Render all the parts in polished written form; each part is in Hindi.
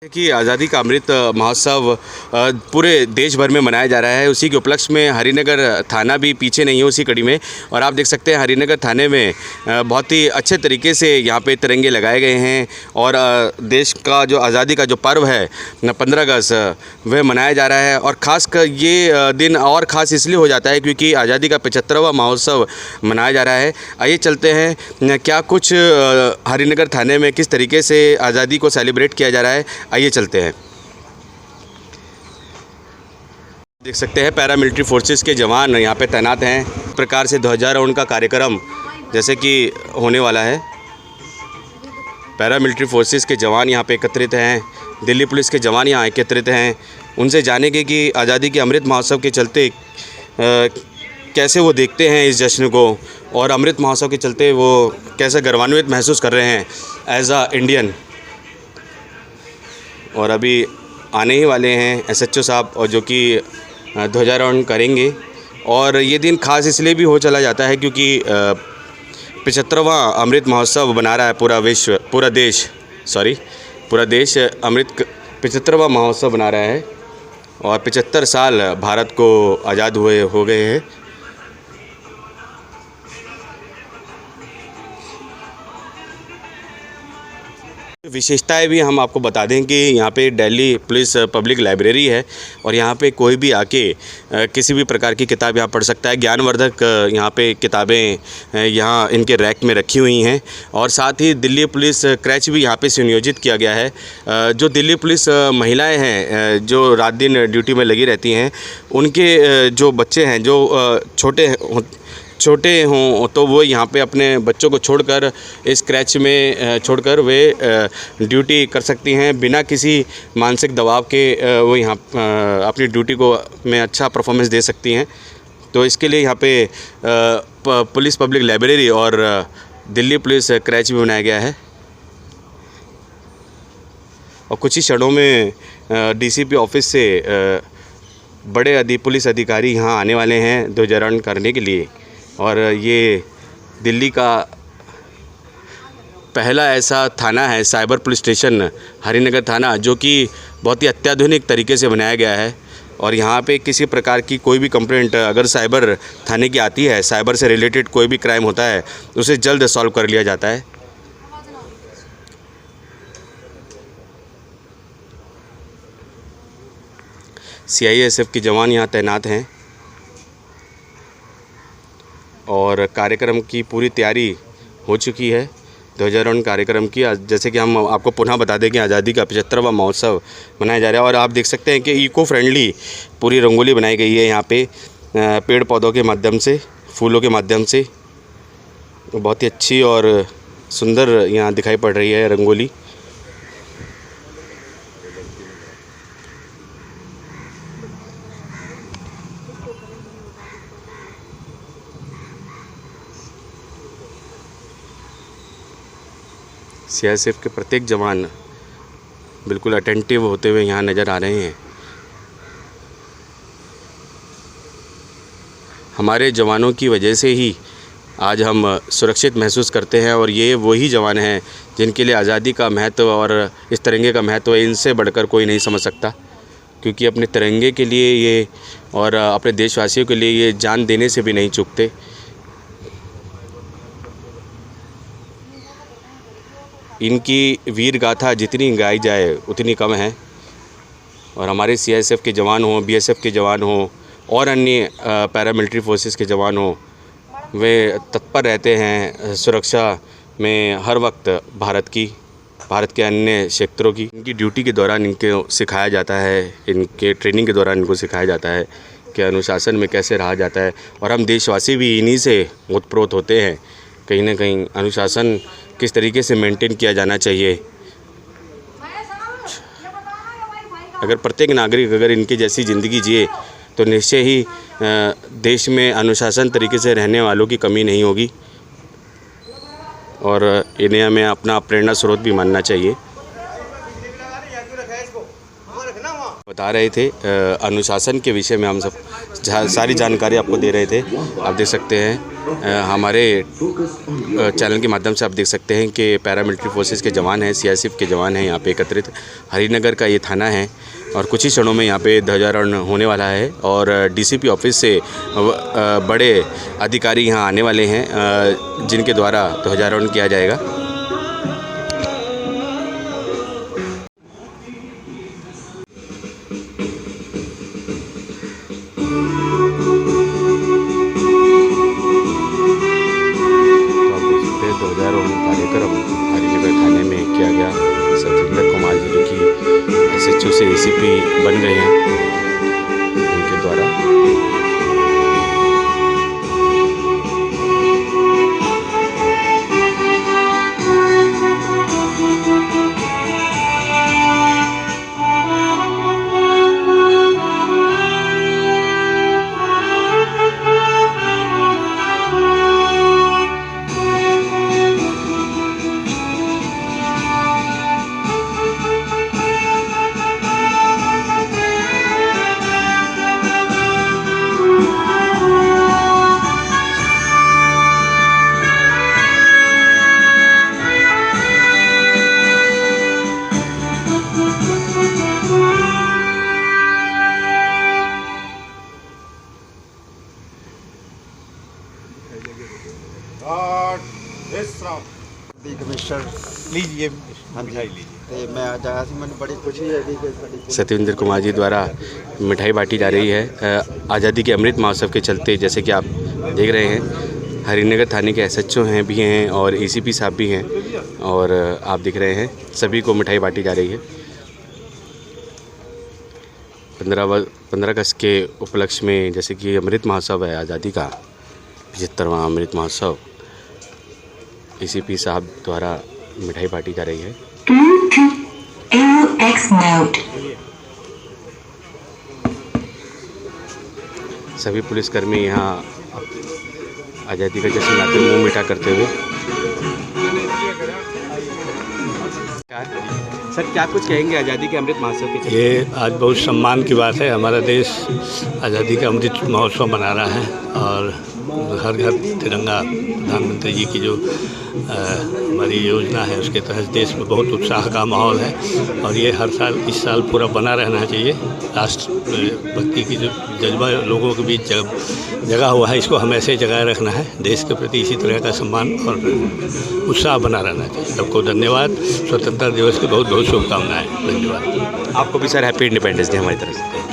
कि आज़ादी का अमृत महोत्सव पूरे देश भर में मनाया जा रहा है। उसी के उपलक्ष्य में हरिनगर थाना भी पीछे नहीं है उसी कड़ी में। और आप देख सकते हैं हरिनगर थाने में बहुत ही अच्छे तरीके से यहाँ पे तिरंगे लगाए गए हैं और देश का जो आज़ादी का जो पर्व है 15 अगस्त वह मनाया जा रहा है। और ख़ासकर ये दिन और ख़ास इसलिए हो जाता है क्योंकि आज़ादी का 75वां महोत्सव मनाया जा रहा है। आइए चलते हैं क्या कुछ हरिनगर थाने में किस तरीके से आज़ादी को सेलिब्रेट किया जा रहा है, आइए चलते हैं। देख सकते हैं पैरामिलिट्री फोर्सेस के जवान यहाँ पे तैनात हैं। इस प्रकार से ध्वजारोहण का कार्यक्रम जैसे कि होने वाला है। पैरामिलिट्री फोर्सेस के जवान यहाँ पे एकत्रित हैं, दिल्ली पुलिस के जवान यहाँ एकत्रित हैं। उनसे जानेंगे कि आज़ादी के अमृत महोत्सव के चलते कैसे वो देखते हैं इस जश्न को और अमृत महोत्सव के चलते वो कैसे गर्वान्वित महसूस कर रहे हैं एज अ इंडियन। और अभी आने ही वाले हैं एसएचओ साहब और जो कि ध्वजारोहण करेंगे। और ये दिन खास इसलिए भी हो चला जाता है क्योंकि 75वां अमृत महोत्सव बना रहा है पूरा देश अमृत 75वां महोत्सव बना रहा है। और 75 साल भारत को आज़ाद हो गए हैं। विशेषताएं भी हम आपको बता दें कि यहाँ पे दिल्ली पुलिस पब्लिक लाइब्रेरी है और यहाँ पे कोई भी आके किसी भी प्रकार की किताब यहाँ पढ़ सकता है। ज्ञानवर्धक यहाँ पे किताबें यहाँ इनके रैक में रखी हुई हैं। और साथ ही दिल्ली पुलिस क्रैच भी यहाँ पे सुनियोजित किया गया है। जो दिल्ली पुलिस महिलाएं हैं जो रात दिन ड्यूटी में लगी रहती हैं, उनके जो बच्चे हैं जो छोटे हों तो वो यहाँ पे अपने बच्चों को छोड़कर इस क्रैच में छोड़कर वे ड्यूटी कर सकती हैं बिना किसी मानसिक दबाव के। वो यहाँ अपनी ड्यूटी को में अच्छा परफॉर्मेंस दे सकती हैं। तो इसके लिए यहाँ पे पुलिस पब्लिक लाइब्रेरी और दिल्ली पुलिस क्रैच भी बनाया गया है। और कुछ ही क्षणों में डीसीपी ऑफिस से बड़े पुलिस अधिकारी यहाँ आने वाले हैं ध्वजारोहण करने के लिए। और ये दिल्ली का पहला ऐसा थाना है, साइबर पुलिस स्टेशन हरिनगर थाना, जो कि बहुत ही अत्याधुनिक तरीके से बनाया गया है। और यहाँ पे किसी प्रकार की कोई भी कंप्लेंट अगर साइबर थाने की आती है, साइबर से रिलेटेड कोई भी क्राइम होता है, उसे जल्द सॉल्व कर लिया जाता है। सीआईएसएफ के जवान यहाँ तैनात हैं और कार्यक्रम की पूरी तैयारी हो चुकी है ध्वजारोहण कार्यक्रम की। जैसे कि हम आपको पुनः बता दें कि आज़ादी का 75वां महोत्सव मनाया जा रहा है। और आप देख सकते हैं कि इको फ्रेंडली पूरी रंगोली बनाई गई है यहाँ पे पेड़ पौधों के माध्यम से, फूलों के माध्यम से। बहुत ही अच्छी और सुंदर यहाँ दिखाई पड़ रही है रंगोली। सीआईएसएफ के प्रत्येक जवान बिल्कुल अटेंटिव होते हुए यहाँ नज़र आ रहे हैं। हमारे जवानों की वजह से ही आज हम सुरक्षित महसूस करते हैं। और ये वही जवान हैं जिनके लिए आज़ादी का महत्व और इस तिरंगे का महत्व इनसे बढ़कर कोई नहीं समझ सकता। क्योंकि अपने तिरंगे के लिए ये और अपने देशवासियों के लिए ये जान देने से भी नहीं चूकते। इनकी वीर गाथा जितनी गाई जाए उतनी कम है। और हमारे सीआईएसएफ के जवान हों, बीएसएफ के जवान हों और अन्य पैरामिलिट्री फोर्सेस के जवान हों, वे तत्पर रहते हैं सुरक्षा में हर वक्त भारत के अन्य क्षेत्रों की। इनकी ड्यूटी के दौरान इनको सिखाया जाता है, इनके ट्रेनिंग के दौरान इनको सिखाया जाता है कि अनुशासन में कैसे रहा जाता है। और हम देशवासी भी इन्हीं से ओतप्रोत होते हैं कहीं ना कहीं अनुशासन किस तरीके से मेंटेन किया जाना चाहिए। अगर प्रत्येक नागरिक अगर इनकी जैसी ज़िंदगी जिए तो निश्चय ही देश में अनुशासन तरीके से रहने वालों की कमी नहीं होगी। और इन्हें हमें अपना प्रेरणा स्रोत भी मानना चाहिए। बता रहे थे अनुशासन के विषय में हम सब सारी जानकारी आपको दे रहे थे। आप देख सकते हैं हमारे चैनल के माध्यम से आप देख सकते हैं कि पैरामिलिट्री फोर्सेस के जवान हैं, सीआरपीएफ के जवान हैं यहाँ पे एकत्रित। हरिनगर का ये थाना है और कुछ ही क्षणों में यहाँ पे ध्वजारोहण होने वाला है और डीसीपी ऑफिस से बड़े अधिकारी यहाँ आने वाले हैं जिनके द्वारा ध्वजारोहण किया जाएगा। ध्वजारोहण कार्यक्रम हरिनगर थाने में किया गया। सतिंदर कुमार जी जो कि एसएचओ से एसीपी बन गए हैं, उनके द्वारा लीजिए। हाँ जी, लीजिए। मैं आज आया थी, मैंने बड़ी खुशी है कि सतिंदर कुमार जी द्वारा मिठाई बांटी जा रही है आज़ादी के अमृत महोत्सव के चलते। जैसे कि आप देख रहे हैं हरिनगर थाने के एसएचओ हैं भी हैं और एसीपी साहब भी हैं और आप दिख रहे हैं सभी को मिठाई बांटी जा रही है। 15 अगस्त के उपलक्ष्य में जैसे कि अमृत महोत्सव है, आज़ादी का 75वां अमृत महोत्सव, एसीपी साहब द्वारा मिठाई बांटी जा रही है। सभी पुलिसकर्मी यहाँ आज़ादी का जश्न मनाते हुए मुँह मीठा करते हुए। सर क्या कुछ कहेंगे आज़ादी के अमृत महोत्सव के? ये आज बहुत सम्मान की बात है। हमारा देश आज़ादी का अमृत महोत्सव मना रहा है और हर घर तिरंगा प्रधानमंत्री जी की जो हमारी योजना है उसके तहत देश में बहुत उत्साह का माहौल है और ये हर साल इस साल पूरा बना रहना चाहिए। राष्ट्रभक्ति की जो जज्बा लोगों के बीच जगह हुआ है, इसको हमेशा जगाए रखना है। देश के प्रति इसी तरह का सम्मान और उत्साह बना रहना चाहिए। सबको धन्यवाद। स्वतंत्रता दिवस की बहुत बहुत शुभकामनाएं। धन्यवाद। आपको भी सर हैप्पी इंडिपेंडेंस डे हमारी तरफ से।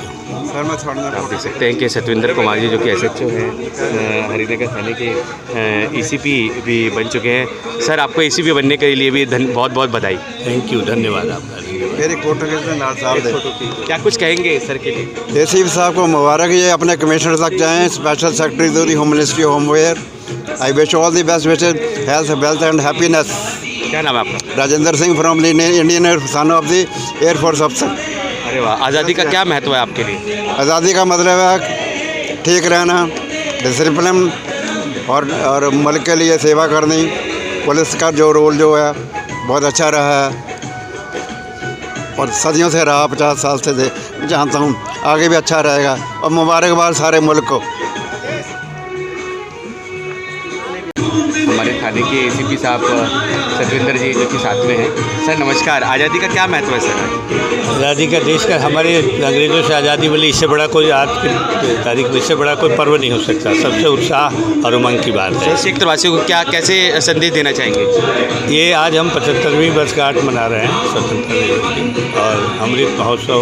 आप देख सकते हैं कि सतविंदर कुमार जी जो कि एसएचओ हैं हरिनगर थाने के एसीपी भी बन चुके हैं। सर आपको एसीपी बनने के लिए भी बहुत बहुत बधाई। थैंक यू, धन्यवाद आपका। मेरी फोटो क्या कुछ कहेंगे सर के लिए? एसीपी साहब को मुबारक, ये अपने कमिश्नर तक जाएँ, special secretary to the home ministry होमवेयर। I wish all the best wishes, health, wealth and happiness. क्या नाम है आपका? Rajendra Singh from Indian son of the air force अफसर। अरे वाह, आज़ादी का क्या महत्व है आपके लिए? आज़ादी का मतलब है ठीक रहना, डिसिप्लिन और मुल्क के लिए सेवा करनी। पुलिस का जो रोल जो है बहुत अच्छा रहा है और सदियों से रहा, 50 साल से जानता हूँ, आगे भी अच्छा रहेगा और मुबारकबाद सारे मुल्क को। हमारे थाने के एसीपी साहब सतविंदर जी जो कि साथ में हैं। सर नमस्कार। आज़ादी का क्या महत्व है सर? आज़ादी का, देश का, हमारे अंग्रेज़ों से आज़ादी मिली, इससे बड़ा कोई आज की तारीख में इससे बड़ा कोई पर्व नहीं हो सकता। सबसे उत्साह और उमंग की बात है। क्षेत्रवासियों को क्या कैसे संदेश देना चाहेंगे? ये आज हम 75वीं वर्षगांठ मना रहे हैं स्वतंत्रता दिवस की और अमृत महोत्सव,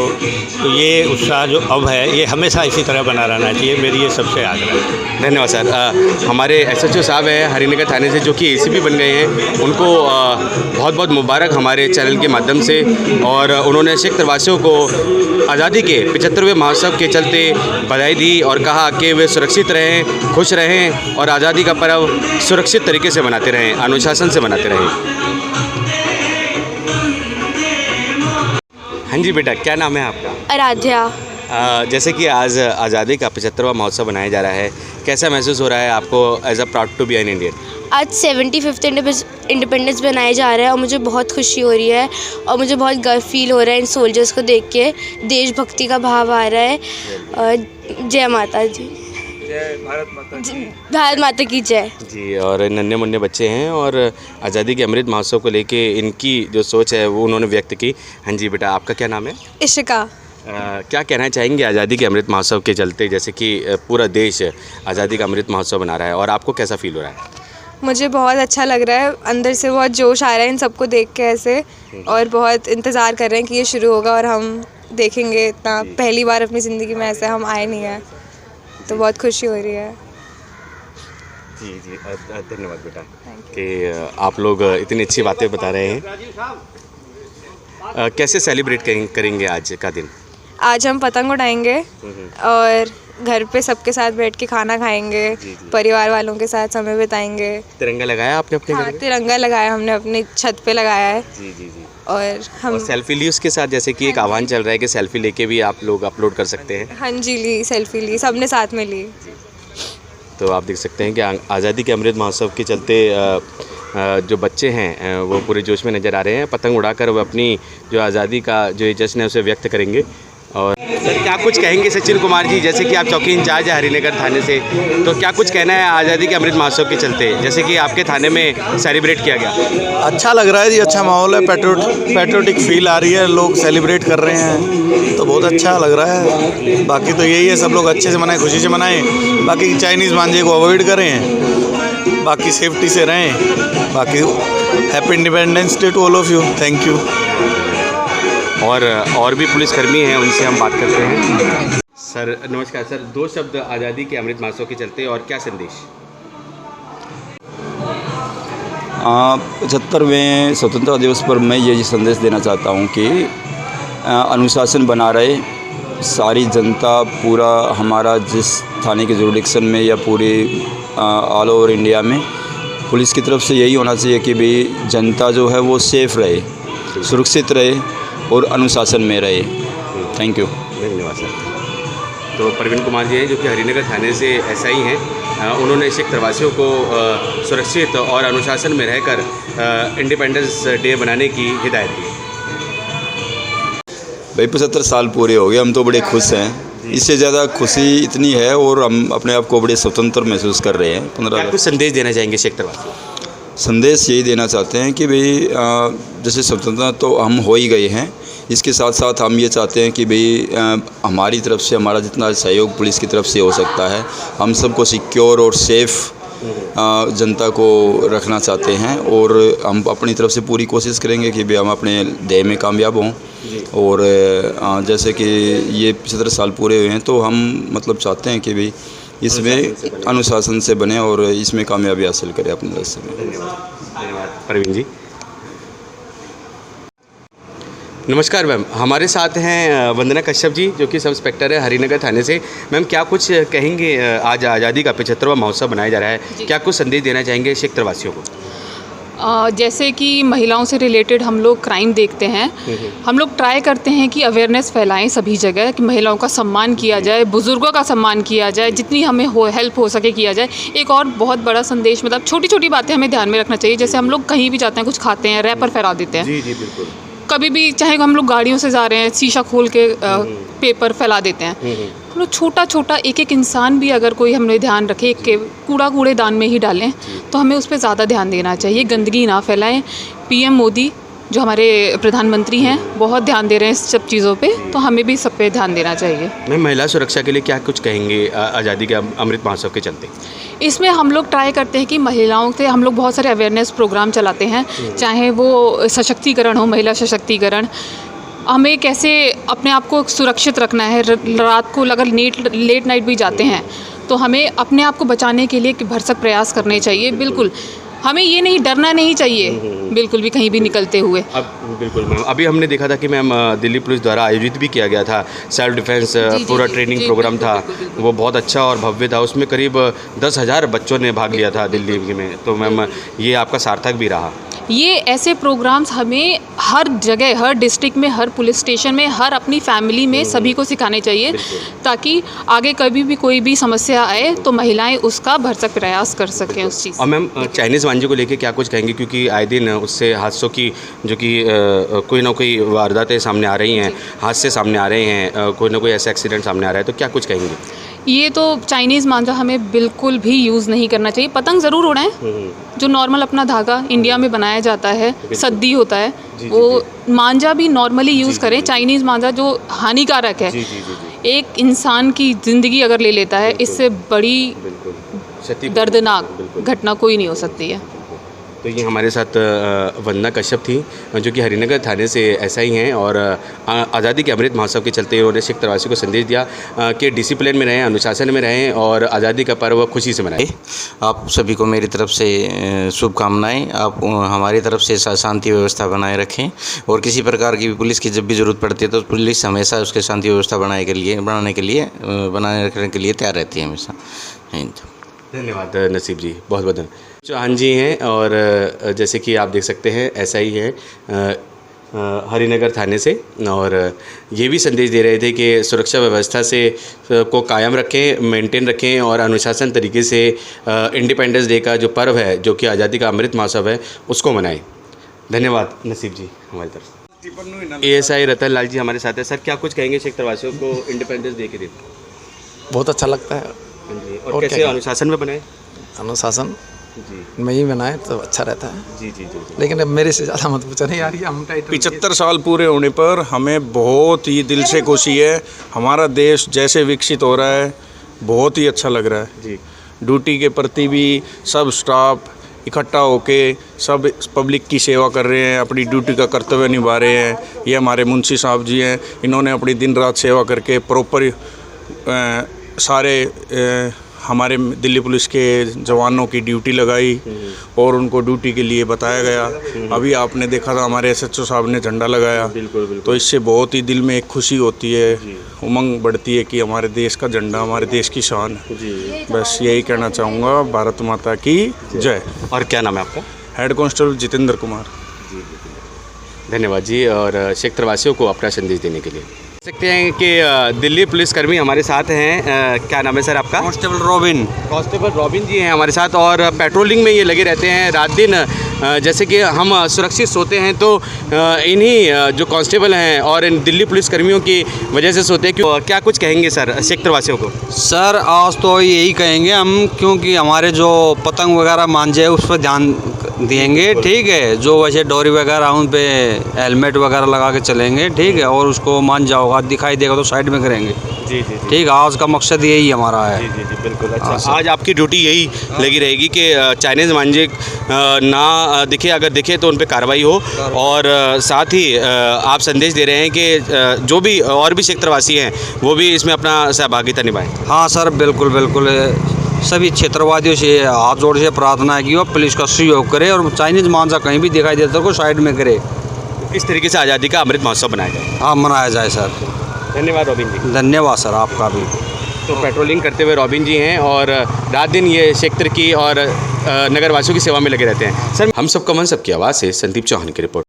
तो ये उत्साह जो अब है ये हमेशा इसी तरह बना रहना चाहिए, मेरी ये सबसे आग्रह है। धन्यवाद सर। हमारे एसएचओ साहब हैं हरिनगर थाने से जो कि एसीपी बन गए हैं, उनको बहुत बहुत मुबारक हमारे चैनल के माध्यम से। और उन्होंने क्षेत्रवासियों को आज़ादी के 75वें महोत्सव के चलते बधाई दी और कहा कि वे सुरक्षित रहें, खुश रहें और आज़ादी का पर्व सुरक्षित तरीके से मनाते रहें, अनुशासन से मनाते रहें। हाँ जी बेटा, क्या नाम है आपका? आराध्या। जैसे कि आज आज़ादी का 75वां महोत्सव मनाया जा रहा है, कैसा महसूस हो रहा है आपको as a proud to be an Indian? आज 75th इंडिपेंडेंस बनाया जा रहा है और मुझे बहुत खुशी हो रही है और मुझे बहुत गर्व फील हो रहा है इन सोल्जर्स को देख के। देशभक्ति का भाव आ रहा है। जय माता जी। जय भारत माता की। भारत माता की जय जी। और नन्हे मुन्ने बच्चे हैं और आज़ादी के अमृत महोत्सव को लेके इनकी जो सोच है वो उन्होंने व्यक्त की। हाँ जी बेटा, आपका क्या नाम है? इशिका। क्या कहना चाहेंगे आज़ादी के अमृत महोत्सव के चलते, जैसे कि पूरा देश आज़ादी का अमृत महोत्सव मना रहा है, और आपको कैसा फील हो रहा है? मुझे बहुत अच्छा लग रहा है, अंदर से बहुत जोश आ रहा है इन सबको देख के ऐसे, और बहुत इंतज़ार कर रहे हैं कि ये शुरू होगा और हम देखेंगे। इतना पहली बार अपनी ज़िंदगी में ऐसे हम आए नहीं हैं, तो बहुत खुशी हो रही है। जी जी, धन्यवाद बेटा कि आप लोग इतनी अच्छी बातें बता रहे हैं। कैसे सेलिब्रेट करेंगे आज का दिन? आज हम पतंग उड़ाएंगे और घर पे सबके साथ बैठ के खाना खाएंगे, परिवार वालों के साथ समय बिताएंगे। तिरंगा लगाया आपने अपने घर में? तिरंगा लगाया हमने अपनी छत पे लगाया है। जी जी जी। और हम सेल्फी ली उसके साथ, जैसे कि एक आह्वान चल रहा है कि सेल्फी लेके भी आप लोग अपलोड कर सकते हैं। हाँ जी, ली सेल्फी ली, सबने साथ में ली। तो आप देख सकते हैं कि आज़ादी के अमृत महोत्सव के चलते जो बच्चे हैं वो पूरे जोश में नज़र आ रहे हैं। पतंग उड़ाकर वो अपनी जो आज़ादी का जो जश्न है उसे व्यक्त करेंगे। और सर, क्या कुछ कहेंगे सचिन कुमार जी, जैसे कि आप चौकी इंचार्ज है हरिनगर थाने से, तो क्या कुछ कहना है आज़ादी के अमृत महोत्सव के चलते, जैसे कि आपके थाने में सेलिब्रेट किया गया? अच्छा लग रहा है जी, अच्छा माहौल है, पैट्रियोटिक फील आ रही है, लोग सेलिब्रेट कर रहे हैं, तो बहुत अच्छा लग रहा है। बाकी तो यही है, सब लोग अच्छे से मनाएं, खुशी से मनाएं। बाकी चाइनीज़ मांझे को अवॉइड करें, बाकी सेफ्टी से रहें। बाकी happy independence day to all of you. Thank you. और भी पुलिसकर्मी हैं, उनसे हम बात करते हैं। सर नमस्कार। सर, 2 शब्द आज़ादी के अमृत महोत्सव के चलते और क्या संदेश? 75वें स्वतंत्रता दिवस पर मैं ये संदेश देना चाहता हूँ कि अनुशासन बना रहे सारी जनता। पूरा हमारा जिस थाने के जुरिडिक्शन में या पूरी ऑल ओवर इंडिया में पुलिस की तरफ से यही होना चाहिए कि भाई जनता जो है वो सेफ़ रहे, सुरक्षित रहे और अनुशासन में रहे। Thank you. धन्यवाद सर। तो प्रवीण कुमार जी हैं जो कि हरिनगर थाने से एसआई हैं। उन्होंने क्षेत्रवासियों को सुरक्षित और अनुशासन में रहकर इंडिपेंडेंस डे मनाने की हिदायत दी। भाई 75 साल पूरे हो गए, हम तो बड़े खुश हैं। इससे ज़्यादा खुशी इतनी है और हम अपने आप को बड़े स्वतंत्र महसूस कर रहे हैं। 15 कुछ संदेश देना चाहेंगे क्षेत्रवासियों? संदेश यही देना चाहते हैं कि भाई जैसे स्वतंत्रता तो हम हो ही गए हैं, इसके साथ साथ हम ये चाहते हैं कि भाई हमारी तरफ से हमारा जितना सहयोग पुलिस की तरफ से हो सकता है, हम सबको सिक्योर और सेफ़ जनता को रखना चाहते हैं। और हम अपनी तरफ से पूरी कोशिश करेंगे कि भाई हम अपने ध्येय में कामयाब हों। और जैसे कि ये 75 साल पूरे हुए हैं, तो हम मतलब चाहते हैं कि भाई इसमें अनुशासन से बने और इसमें कामयाबी हासिल करें अपने रास्ते में। धन्यवाद प्रवीण जी। नमस्कार मैम, हमारे साथ हैं वंदना कश्यप जी जो कि सब इंस्पेक्टर है हरिनगर थाने से। मैम, क्या कुछ कहेंगे, आज आज़ादी का 75वां महोत्सव मनाया जा रहा है, क्या कुछ संदेश देना चाहेंगे क्षेत्रवासियों को? जैसे कि महिलाओं से रिलेटेड हम लोग क्राइम देखते हैं, हम लोग ट्राई करते हैं कि अवेयरनेस फैलाएं सभी जगह, कि महिलाओं का सम्मान किया जाए, बुज़ुर्गों का सम्मान किया जाए, जितनी हमें हेल्प हो सके किया जाए। एक और बहुत बड़ा संदेश, मतलब छोटी छोटी बातें हमें ध्यान में रखना चाहिए। जैसे हम लोग कहीं भी जाते हैं, कुछ खाते हैं, रैपर फैला देते हैं। जी जी बिल्कुल। कभी भी चाहे हम लोग गाड़ियों से जा रहे हैं, शीशा खोल के पेपर फैला देते हैं। हम लोग छोटा छोटा एक इंसान भी अगर कोई हमने ध्यान रखे कि कूड़ेदान में ही डालें, तो हमें उस पर ज़्यादा ध्यान देना चाहिए, गंदगी ना फैलाएं। पीएम मोदी जो हमारे प्रधानमंत्री हैं बहुत ध्यान दे रहे हैं इस सब चीज़ों पे, तो हमें भी सब पे ध्यान देना चाहिए। मैं महिला सुरक्षा के लिए क्या कुछ कहेंगे आज़ादी के अमृत महोत्सव के चलते? इसमें हम लोग ट्राई करते हैं कि महिलाओं से हम लोग बहुत सारे अवेयरनेस प्रोग्राम चलाते हैं, चाहे वो सशक्तिकरण हो, महिला सशक्तिकरण। हमें कैसे अपने आप को सुरक्षित रखना है, रात को अगर लेट नाइट भी जाते हैं तो हमें अपने आप को बचाने के लिए भरसक प्रयास करने चाहिए। बिल्कुल हमें ये नहीं डरना नहीं चाहिए बिल्कुल भी कहीं भी निकलते हुए। अब बिल्कुल मैम, अभी हमने देखा था कि मैम दिल्ली पुलिस द्वारा आयोजित भी किया गया था सेल्फ डिफेंस पूरा ट्रेनिंग प्रोग्राम था, वो बहुत अच्छा और भव्य था। उसमें करीब 10,000 बच्चों ने भाग लिया था दिल्ली में, तो मैम ये आपका सार्थक भी रहा। ये ऐसे प्रोग्राम्स हमें हर जगह, हर डिस्ट्रिक्ट में, हर पुलिस स्टेशन में, हर अपनी फैमिली में सभी को सिखाने चाहिए, ताकि आगे कभी भी कोई भी समस्या आए तो महिलाएं उसका भरसक प्रयास कर सकें उस चीज़। और मैम चाइनीज़ मांझे को लेके क्या कुछ कहेंगे, क्योंकि आए दिन उससे हादसों की जो कि कोई ना कोई वारदातें सामने आ रही हैं, हादसे सामने आ रहे हैं, कोई ना कोई ऐसा एक्सीडेंट सामने आ रहा है, तो क्या कुछ कहेंगे? ये तो चाइनीज़ मांझा हमें बिल्कुल भी यूज़ नहीं करना चाहिए। पतंग ज़रूर उड़ाएं, जो नॉर्मल अपना धागा इंडिया में बनाया जाता है, सद्दी होता है, वो मांझा भी नॉर्मली यूज़ करें। चाइनीज़ मांझा जो हानिकारक है, एक इंसान की ज़िंदगी अगर ले लेता है, इससे बड़ी दर्दनाक घटना कोई नहीं हो सकती है। तो ये हमारे साथ वंदना कश्यप थी, जो कि हरिनगर थाने से एसआई हैं, और आज़ादी के अमृत महोत्सव के चलते उन्होंने सिख प्रवासियों को संदेश दिया कि डिसिप्लिन में रहें, अनुशासन में रहें और आज़ादी का पर्व खुशी से मनाएं। आप सभी को मेरी तरफ से शुभकामनाएं। आप हमारी तरफ से शांति व्यवस्था बनाए रखें, और किसी प्रकार की भी पुलिस की जब भी ज़रूरत पड़ती है तो पुलिस हमेशा उसके शांति व्यवस्था बनाने रखने के लिए तैयार रहती है हमेशा। धन्यवाद नसीब जी, बहुत बहुत धन्यवाद। चौहान जी हैं, और जैसे कि आप देख सकते हैं एसआई है हरिनगर थाने से, और ये भी संदेश दे रहे थे कि सुरक्षा व्यवस्था से को कायम रखें, मेंटेन रखें, और अनुशासन तरीके से इंडिपेंडेंस डे का जो पर्व है, जो कि आज़ादी का अमृत महोत्सव है, उसको मनाएं। धन्यवाद नसीब जी हमारी तरफ। एएसआई रतन लाल जी हमारे साथ है। सर, क्या कुछ कहेंगे सिख प्रवासियों को इंडिपेंडेंस डे के दिन? बहुत अच्छा लगता है। और कैसे अनुशासन में बनाए? अनुशासन में ही बनाए तो अच्छा रहता है। जी। लेकिन अब मेरे से ज़्यादा मत पूछो, नहीं यार, हम 75 साल पूरे होने पर हमें बहुत ही दिल से खुशी है। हमारा देश जैसे विकसित हो रहा है, बहुत ही अच्छा लग रहा है जी। ड्यूटी के प्रति भी सब स्टाफ इकट्ठा होके सब पब्लिक की सेवा कर रहे हैं, अपनी ड्यूटी का कर्तव्य निभा रहे हैं। ये हमारे मुंशी साहब जी हैं, इन्होंने अपनी दिन रात सेवा करके प्रॉपर सारे हमारे दिल्ली पुलिस के जवानों की ड्यूटी लगाई और उनको ड्यूटी के लिए बताया गया। अभी आपने देखा था हमारे एसएचओ साहब ने झंडा लगाया। बिल्कुल। तो इससे बहुत ही दिल में एक खुशी होती है, उमंग बढ़ती है कि हमारे देश का झंडा हमारे देश की शान है। बस यही कहना चाहूँगा, भारत माता की जय। और क्या नाम है आपका? Head constable Jitendra Kumar. धन्यवाद जी, और सिख प्रवासियों को अपना संदेश देने के लिए। सकते हैं कि दिल्ली पुलिसकर्मी हमारे साथ हैं। क्या नाम है सर आपका? Constable robin. कांस्टेबल रॉबिन जी हैं हमारे साथ, और पेट्रोलिंग में ये लगे रहते हैं रात दिन। जैसे कि हम सुरक्षित सोते हैं तो इन्हीं जो कांस्टेबल हैं और इन दिल्ली पुलिसकर्मियों की वजह से सोते हैं। क्या कुछ कहेंगे सर सिख प्रवासियों को? सर, आज तो यही कहेंगे हम, क्योंकि हमारे जो पतंग वगैरह मांझे है उस पर ध्यान देंगे, ठीक है। जो वैसे डोरी वगैरह उन पे हेलमेट वगैरह लगा के चलेंगे, ठीक है। और उसको मांझा होगा, दिखाई देगा तो साइड में करेंगे। जी। ठीक है, आज का मकसद यही हमारा है। जी बिल्कुल। अच्छा, आज आपकी ड्यूटी यही लगी रहेगी कि चाइनीज़ मांझे ना दिखे, अगर दिखे तो उन पर कार्रवाई हो, और साथ ही आप संदेश दे रहे हैं कि जो भी और भी सिख प्रवासी हैं वो भी इसमें अपना सहभागिता निभाएं। हाँ सर, बिल्कुल। सभी क्षेत्रवादियों से हाथ जोड़ से प्रार्थना है कि वो पुलिस का सहयोग करे और चाइनीज़ मांझा कहीं भी दिखाई देता को साइड में करे। किस तरीके से आज़ादी का अमृत महोत्सव बनाया जाए? हाँ, मनाया जाए सर। धन्यवाद रॉबिन जी। धन्यवाद सर आपका भी। तो पेट्रोलिंग करते हुए रॉबिन जी हैं, और रात दिन ये क्षेत्र की और नगरवासियों की सेवा में लगे रहते हैं। सर, हम सबका मन सबकी आवाज़ से संदीप चौहान की रिपोर्ट।